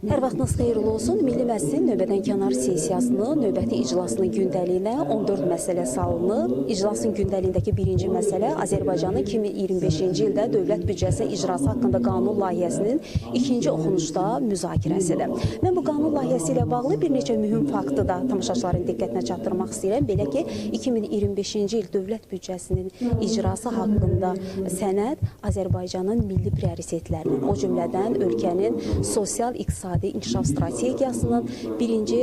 Hər vaxtınız xeyirli olsun. Milli Məclisin növbədənkənar sessiyasının növbəti iclasının gündəliyinə 14 məsələ salınıb. İclasın gündəliyindəki birinci məsələ Azərbaycanın 2025-ci ildə dövlət büdcəsi icrası haqqında qanun layihəsinin ikinci oxunuşda müzakirəsidir. Mən bu qanun layihəsi ilə bağlı bir neçə mühüm faktı da tamaşaçıların diqqətinə çatdırmaq istəyirəm. Belə ki, 2025-ci il dövlət büdcəsinin icrası haqqında sənəd Azərbaycanın milli prioritetlərinin, o cümlədən ölkənin sosial-iqtisadi inkişaf strategiyasının birinci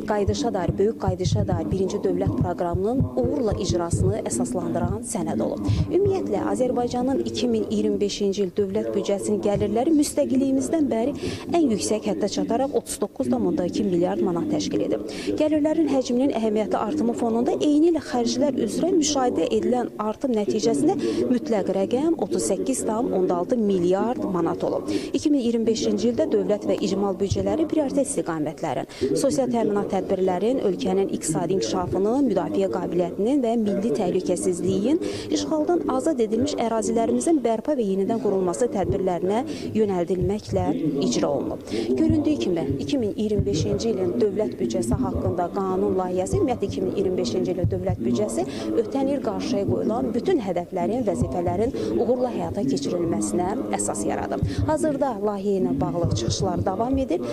qayıdışa dair, böyük qayıdışa dair birinci dövlət proqramının uğurla icrasını əsaslandıran sənəd olub. Ümumiyyətlə, Azərbaycanın 2025-ci il dövlət büdcəsinin gəlirləri müstəqilliyimizdən bəri ən yüksək həddə çataraq 39,2 milyard manat təşkil edib. Gəlirlərin həcminin əhəmiyyəti artımı fonunda eyni ilə xərclər üzrə müşahidə edilən artım nəticəsində mütləq rəqəm 38,6 milyard manat olub. 2025-ci ildə dövlət və icmal büdcələri prioritet istiqamətlərin, sosial təminat tədbirlərin, ölkənin iqtisadi inkişafının, müdafiə qabiliyyətinin və milli təhlükəsizliyin, işğaldan azad edilmiş ərazilərimizin bərpa və yenidən qurulması tədbirlərinə yönəldilməklə icra olunub. Göründüyü kimi, 2025-ci ilin dövlət büdcəsi haqqında qanun layihəsi, ümumiyyətlə 2025-ci ilin dövlət büdcəsi ötən il qarşıya qoyulan bütün hədəflərin, vəzifələrin uğurla həyata keçirilməsinə əsas yaradıb. Hazırda layihə ilə bağlı çıxışlar davam edir.